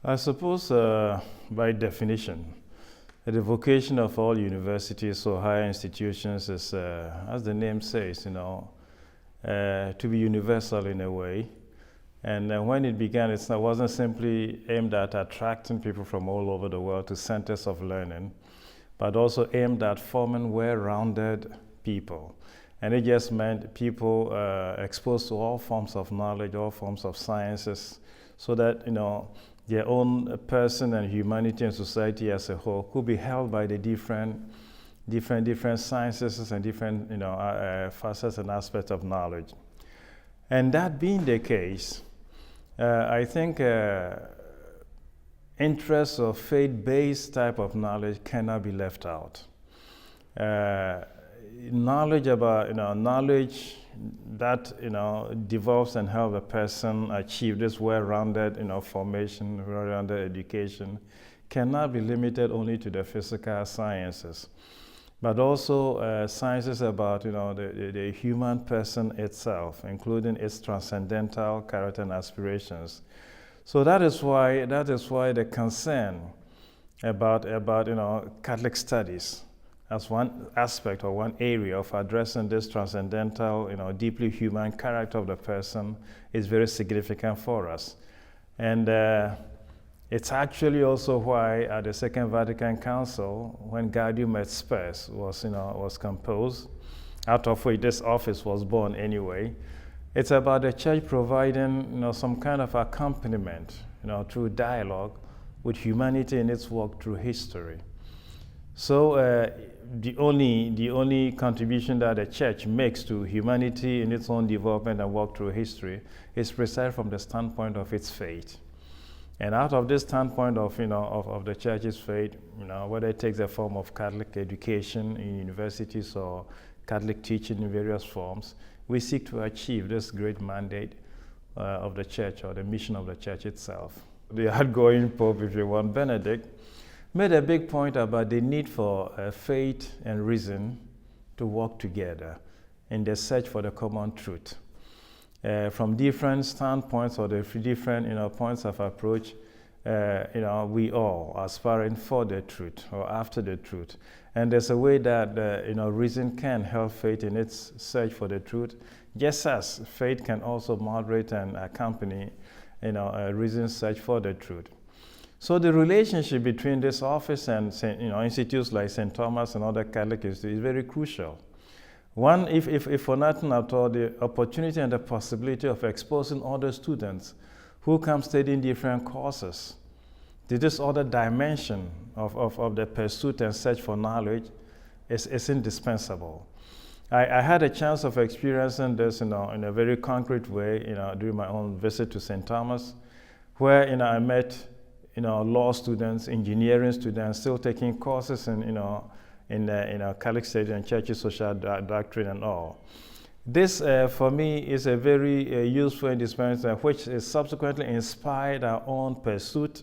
I suppose by definition, the vocation of all universities or higher institutions is, as the name says, to be universal in a way. And when it began, it wasn't simply aimed at attracting people from all over the world to centers of learning, but also aimed at forming well-rounded people. And it just meant people exposed to all forms of knowledge, all forms of sciences, so that, their own person and humanity and society as a whole could be held by the different sciences and different, facets and aspects of knowledge. And that being the case, I think interests of faith-based type of knowledge cannot be left out. Knowledge about, knowledge that, develops and helps a person achieve this well-rounded, formation, well-rounded education cannot be limited only to the physical sciences, but also sciences about, the human person itself, including its transcendental character and aspirations. So that is why the concern about Catholic studies as one aspect or one area of addressing this transcendental, deeply human character of the person is very significant for us. And it's actually also why at the Second Vatican Council, when Gaudium et Spes was composed, out of which this office was born anyway, it's about the church providing, some kind of accompaniment, through dialogue with humanity in its walk through history. So the only contribution that the church makes to humanity in its own development and walk through history is precisely from the standpoint of its faith. And out of this standpoint of the church's faith, whether it takes the form of Catholic education in universities or Catholic teaching in various forms, we seek to achieve this great mandate of the church or the mission of the church itself. The outgoing Pope, if you want, Benedict, made a big point about the need for faith and reason to work together in the search for the common truth. From different standpoints or the different points of approach, we all are aspiring for the truth or after the truth. And there's a way that reason can help faith in its search for the truth, just as faith can also moderate and accompany reason's search for the truth. So the relationship between this office and institutes like St. Thomas and other Catholic institutes is very crucial. One, if for nothing at all, the opportunity and the possibility of exposing other students who come studying different courses to this other dimension of the pursuit and search for knowledge is indispensable. I had a chance of experiencing this in a very concrete way during my own visit to St. Thomas, where I met law students, engineering students, still taking courses in Catholic study and church's social doctrine and all. This, for me, is a very useful and dispensable, which is subsequently inspired our own pursuit,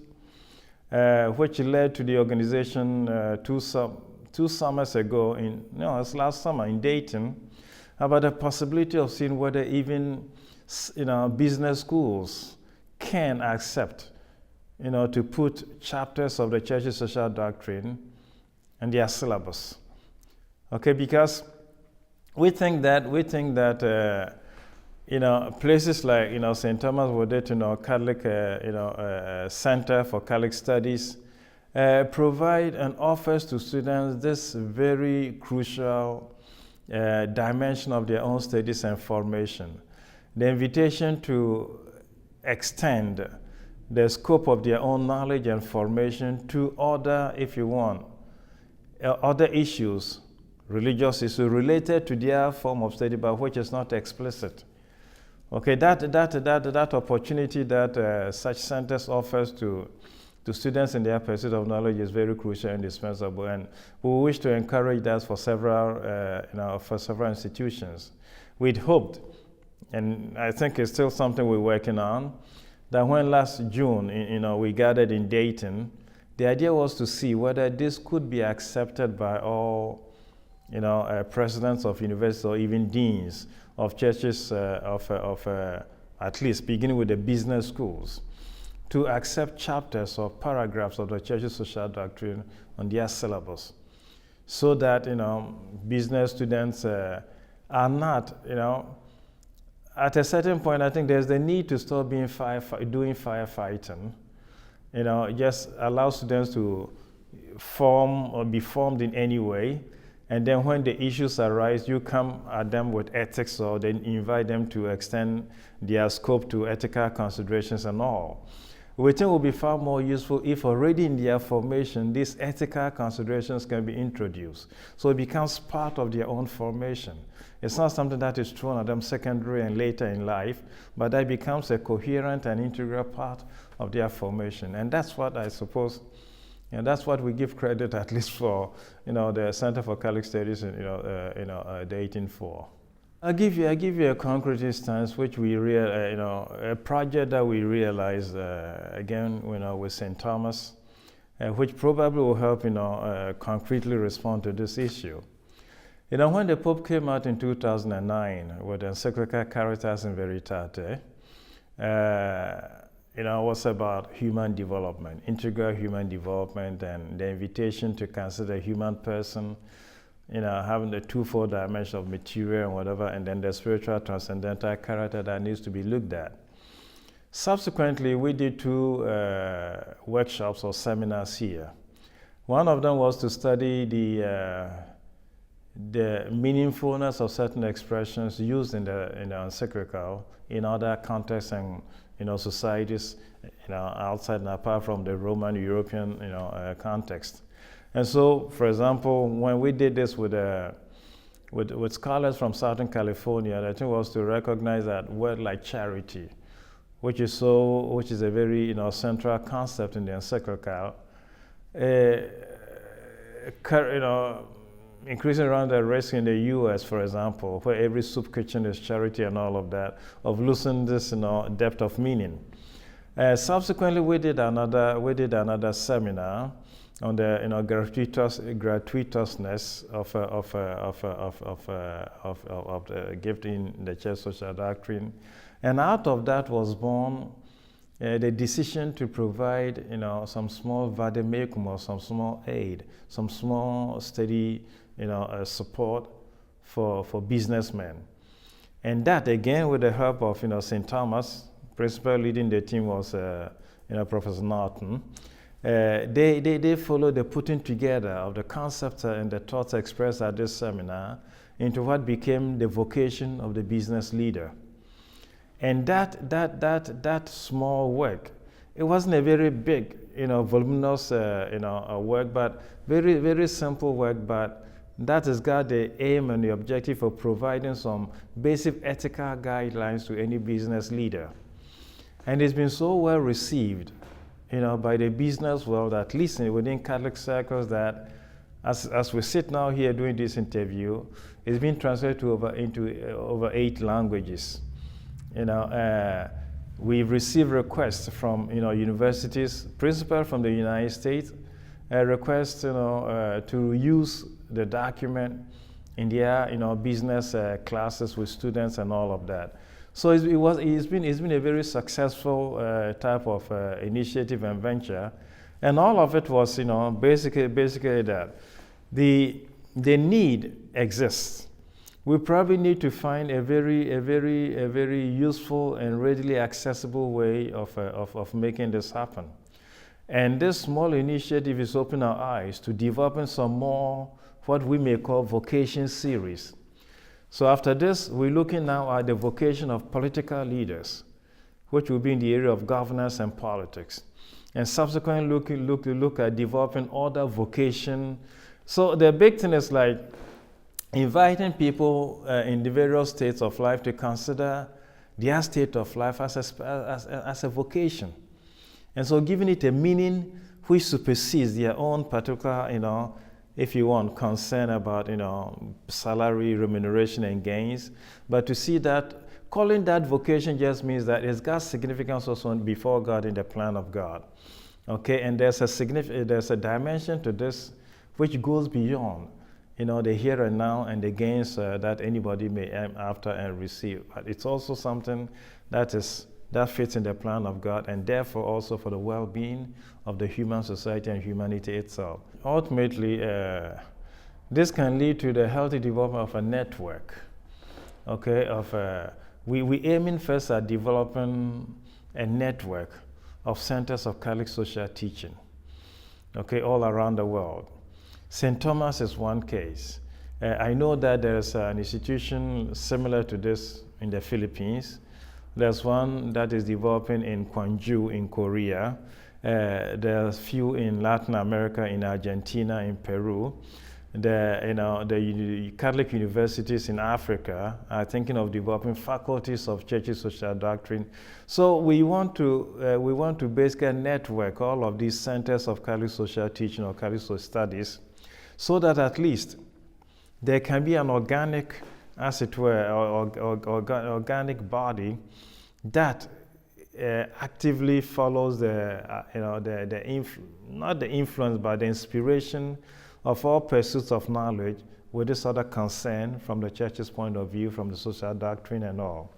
which led to the organization two summers ago, it's last summer in Dayton, about the possibility of seeing whether even business schools can accept to put chapters of the church's social doctrine in their syllabus. Okay, because we think that places like St. Thomas Wodeton Catholic Center for Catholic Studies provide and offers to students this very crucial dimension of their own studies and formation. The invitation to extend the scope of their own knowledge and formation to other, if you want, other issues, religious issues related to their form of study, but which is not explicit. Okay, that opportunity that such centers offers to students in their pursuit of knowledge is very crucial and indispensable, and we wish to encourage that for several institutions. We'd hoped, and I think it's still something we're working on, that when last June, we gathered in Dayton, the idea was to see whether this could be accepted by all, presidents of universities or even deans of churches at least beginning with the business schools. to accept chapters or paragraphs of the church's social doctrine on their syllabus, so that business students are not at a certain point. I think there's the need to stop doing firefighting. Just allow students to form or be formed in any way, and then when the issues arise, you come at them with ethics, or then invite them to extend their scope to ethical considerations and all. We think it will be far more useful if already in their formation, these ethical considerations can be introduced. So it becomes part of their own formation. It's not something that is thrown at them secondary and later in life, but that becomes a coherent and integral part of their formation. And that's what I suppose, that's what we give credit, at least for, the Center for Catholic Studies in, the 1804. I'll give you a concrete instance, which we a project that we realized again, with St. Thomas, which probably will help, concretely respond to this issue. When the Pope came out in 2009 with the encyclical Caritas in Veritate, it was about human development, integral human development, and the invitation to consider a human person, having the twofold dimension of material and whatever, and then the spiritual transcendental character that needs to be looked at. Subsequently, we did 2 workshops or seminars here. One of them was to study the meaningfulness of certain expressions used in the encyclical in other contexts and societies, outside and apart from the Roman European context. And so, for example, when we did this with scholars from Southern California, I think it was to recognize that word like charity, which is a very central concept in the encyclical, increasing around the risk in the U.S., for example, where every soup kitchen is charity and all of that, of losing this depth of meaning. Subsequently, we did another seminar on the gratuitousness of the gift in the church social doctrine, and out of that was born the decision to provide some small vademecum, or some small aid, some small steady support for businessmen. And that, again, with the help of St. Thomas. Principal leading the team was Professor Norton. They followed the putting together of the concepts and the thoughts expressed at this seminar into what became the vocation of the business leader. And that small work, it wasn't a very big, voluminous, work, but very, very simple work, but that has got the aim and the objective of providing some basic ethical guidelines to any business leader. And it's been so well received, by the business world, at least within Catholic circles, that as we sit now here doing this interview, it's been translated into over 8 languages. We've received requests from universities, principal from the United States, requests to use the document in their business classes with students and all of that. So it's been a very successful type of initiative and venture, and all of it was basically that the need exists. We probably need to find a very useful and readily accessible way of making this happen. And this small initiative is opening our eyes to developing some more what we may call vocation series. So after this, we're looking now at the vocation of political leaders, which will be in the area of governance and politics. And subsequently look at developing other vocation. So the big thing is like inviting people in the various states of life to consider their state of life as a vocation. And so giving it a meaning which supersedes their own particular, if you want, concern about, salary, remuneration, and gains. But to see that, calling that vocation just means that it's got significance also before God in the plan of God. Okay, and there's a dimension to this which goes beyond, the here and now and the gains that anybody may aim after and receive. But it's also something that is that fits in the plan of God, and therefore also for the well-being of the human society and humanity itself. Ultimately, this can lead to the healthy development of a network. Okay, we aiming first at developing a network of centers of Catholic social teaching, okay, all around the world. St. Thomas is one case. I know that there's an institution similar to this in the Philippines. There's one that is developing in Gwangju in Korea. There's few in Latin America, in Argentina, in Peru. The Catholic universities in Africa are thinking of developing faculties of church social doctrine. So we want to basically network all of these centers of Catholic social teaching or Catholic social studies, so that at least there can be an organic, as it were, organic body that actively follows not the influence, but the inspiration of all pursuits of knowledge with this other concern from the church's point of view, from the social doctrine and all.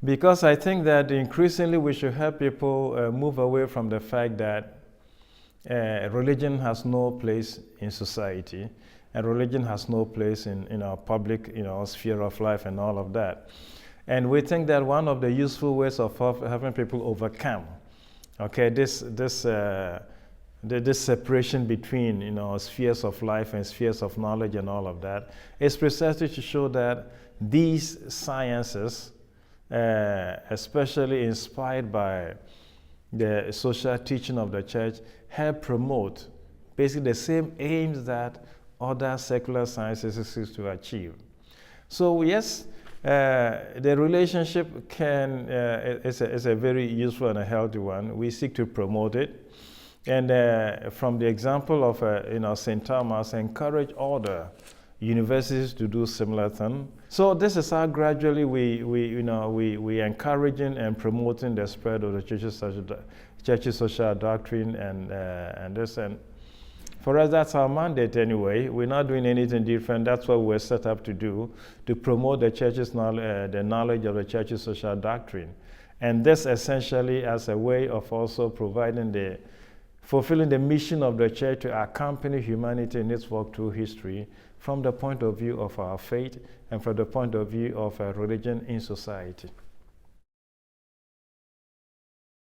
Because I think that increasingly we should help people move away from the fact that religion has no place in society, and religion has no place in our public sphere of life and all of that. And we think that one of the useful ways of having people overcome, okay, this separation between spheres of life and spheres of knowledge and all of that, is precisely to show that these sciences, especially inspired by the social teaching of the church, help promote basically the same aims that other secular sciences seek to achieve. So yes, the relationship is a very useful and a healthy one. We seek to promote it. And from the example of St. Thomas, encourage other universities to do similar thing. So this is how gradually we encouraging and promoting the spread of the church's social doctrine and this. And for us, that's our mandate anyway. We're not doing anything different. That's what we're set up to do, to promote the church's the knowledge of the church's social doctrine. And this essentially as a way of also fulfilling the mission of the church to accompany humanity in its walk through history from the point of view of our faith and from the point of view of religion in society.